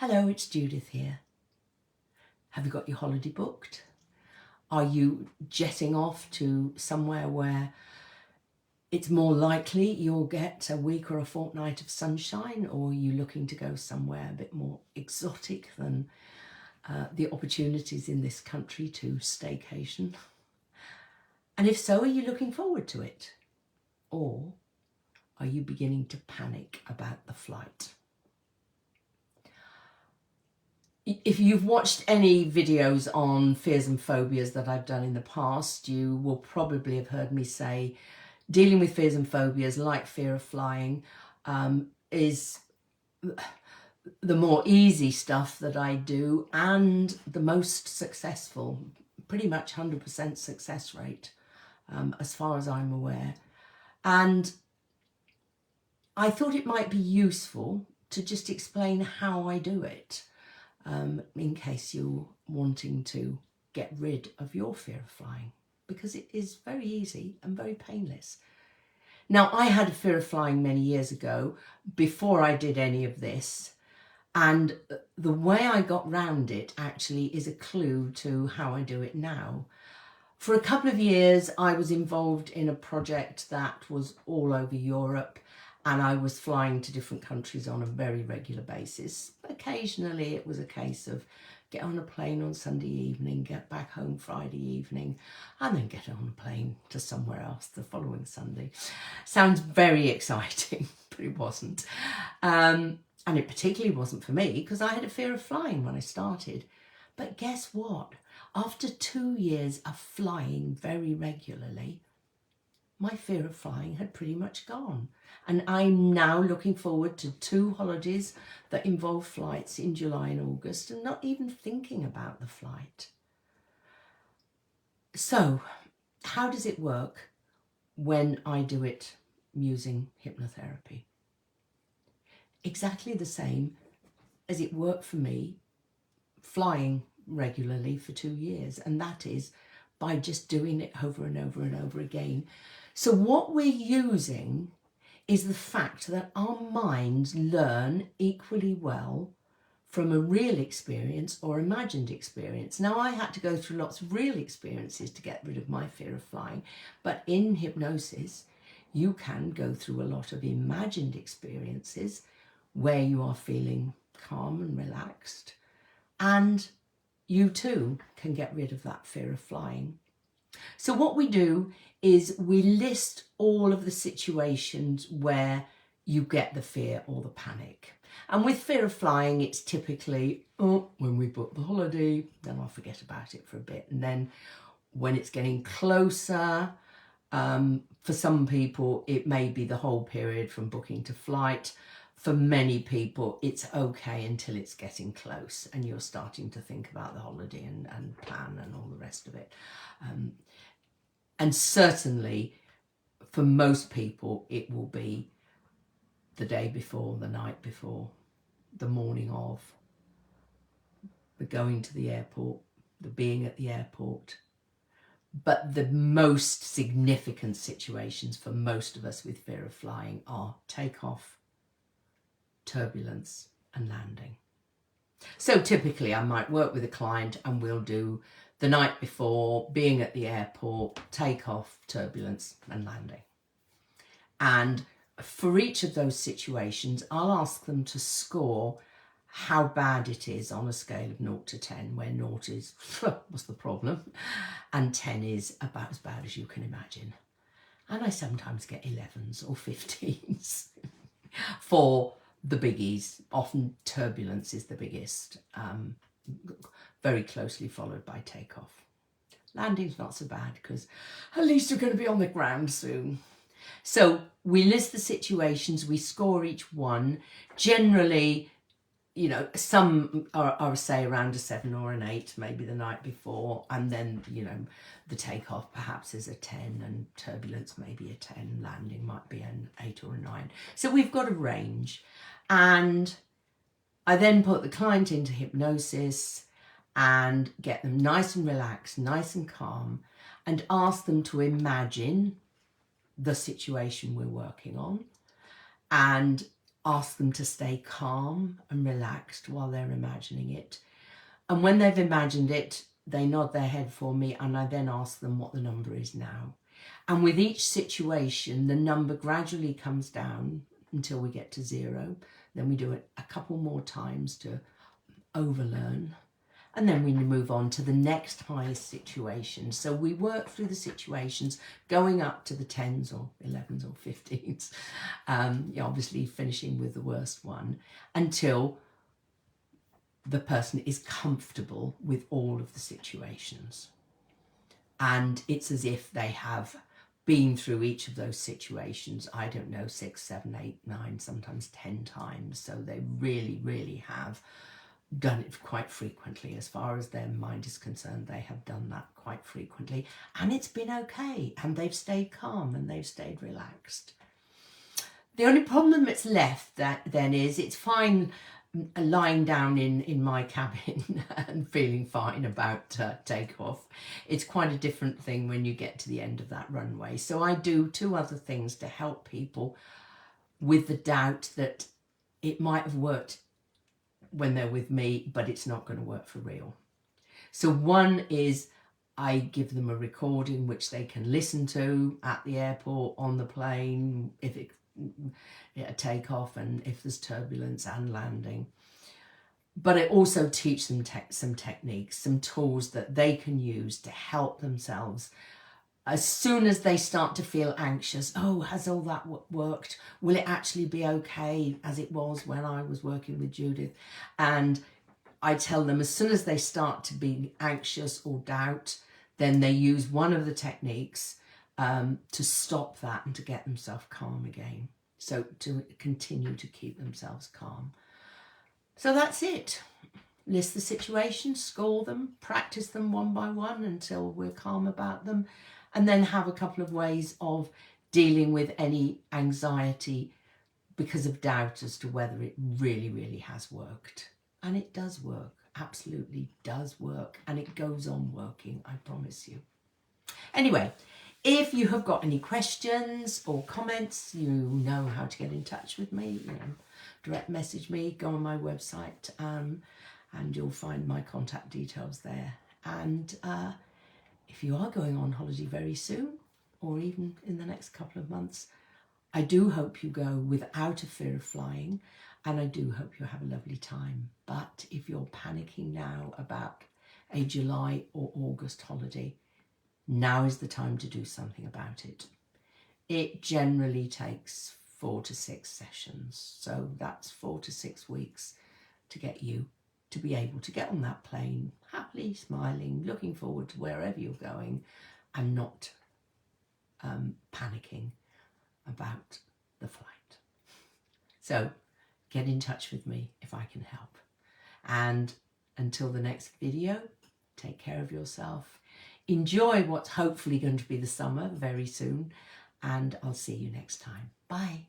Hello, it's Judith here. Have you got your holiday booked? Are you jetting off to somewhere where it's more likely you'll get a week or a fortnight of sunshine, or are you looking to go somewhere a bit more exotic than the opportunities in this country to staycation? And if so, are you looking forward to it? Or are you beginning to panic about the flight? If you've watched any videos on fears and phobias that I've done in the past, you will probably have heard me say dealing with fears and phobias, like fear of flying, is the more easy stuff that I do and the most successful, pretty much 100% success rate, as far as I'm aware. And I thought it might be useful to just explain how I do it. In case you're wanting to get rid of your fear of flying, because it is very easy and very painless. Now, I had a fear of flying many years ago, before I did any of this, and the way I got round it actually is a clue to how I do it now. For a couple of years, I was involved in a project that was all over Europe, and I was flying to different countries on a very regular basis. Occasionally it was a case of get on a plane on Sunday evening, get back home Friday evening, and then get on a plane to somewhere else the following Sunday. Sounds very exciting, but it wasn't. And it particularly wasn't for me because I had a fear of flying when I started. But guess what? After 2 years of flying very regularly, my fear of flying had pretty much gone. And I'm now looking forward to 2 holidays that involve flights in July and August, and not even thinking about the flight. So, how does it work when I do it using hypnotherapy? Exactly the same as it worked for me flying regularly for 2 years, and that is by just doing it over and over and over again. So what we're using is the fact that our minds learn equally well from a real experience or imagined experience. Now, I had to go through lots of real experiences to get rid of my fear of flying, but in hypnosis, you can go through a lot of imagined experiences where you are feeling calm and relaxed, and you too can get rid of that fear of flying. So what we do is we list all of the situations where you get the fear or the panic. And with fear of flying, it's typically, when we book the holiday, then I'll forget about it for a bit. And then when it's getting closer, for some people, it may be the whole period from booking to flight. For many people, it's okay until it's getting close and you're starting to think about the holiday and plan and all the rest of it. And certainly for most people, it will be the day before, the night before, the morning of, the going to the airport, the being at the airport. But the most significant situations for most of us with fear of flying are takeoff, turbulence, and landing. So typically I might work with a client and we'll do the night before, being at the airport, takeoff, turbulence, and landing. And for each of those situations, I'll ask them to score how bad it is on a scale of 0 to 10, where 0 is, what's the problem? And 10 is about as bad as you can imagine. And I sometimes get 11s or 15s for the biggies. Often turbulence is the biggest, very closely followed by takeoff. Landing's not so bad because at least you're going to be on the ground soon. So we list the situations, we score each one. Generally, you know, some are say around a 7 or an 8, maybe the night before, and then, you know, the takeoff perhaps is a 10 and turbulence maybe a 10, landing might be an 8 or a 9. So we've got a range, and I then put the client into hypnosis and get them nice and relaxed, nice and calm, and ask them to imagine the situation we're working on, and ask them to stay calm and relaxed while they're imagining it. And when they've imagined it, they nod their head for me, and I then ask them what the number is now. And with each situation, the number gradually comes down until we get to 0. Then we do it a couple more times to overlearn. And then we move on to the next highest situation. So we work through the situations going up to the 10s or 11s or 15s, obviously finishing with the worst one, until the person is comfortable with all of the situations. And it's as if they have been through each of those situations, I don't know, 6, 7, 8, 9, sometimes 10 times. So they really, really have done it quite frequently. As far as their mind is concerned, they have done that quite frequently. And it's been okay. And they've stayed calm and they've stayed relaxed. The only problem that's left then is it's fine lying down in my cabin and feeling fine about takeoff. It's quite a different thing when you get to the end of that runway. So I do 2 other things to help people with the doubt that it might have worked when they're with me, but it's not going to work for real. So one is I give them a recording which they can listen to at the airport, on the plane, if it a takeoff and if there's turbulence and landing. But I also teach them some techniques, some tools that they can use to help themselves. As soon as they start to feel anxious, oh, has all that worked? Will it actually be okay as it was when I was working with Judith? And I tell them as soon as they start to be anxious or doubt, then they use one of the techniques to stop that and to get themselves calm again. So to continue to keep themselves calm. So that's it. List the situations, score them, practice them one by one until we're calm about them, and then have a couple of ways of dealing with any anxiety because of doubt as to whether it really, really has worked. And it does work, absolutely does work, and it goes on working, I promise you. Anyway, if you have got any questions or comments, you know how to get in touch with me. Direct message me, go on my website, and you'll find my contact details there. And if you are going on holiday very soon, or even in the next couple of months, I do hope you go without a fear of flying, and I do hope you have a lovely time. But if you're panicking now about a July or August holiday, now is the time to do something about it. It generally takes 4 to 6 sessions. So that's 4 to 6 weeks to get you to be able to get on that plane, happily smiling, looking forward to wherever you're going, and not panicking about the flight. So get in touch with me if I can help. And until the next video, take care of yourself. Enjoy what's hopefully going to be the summer very soon, and I'll see you next time. Bye.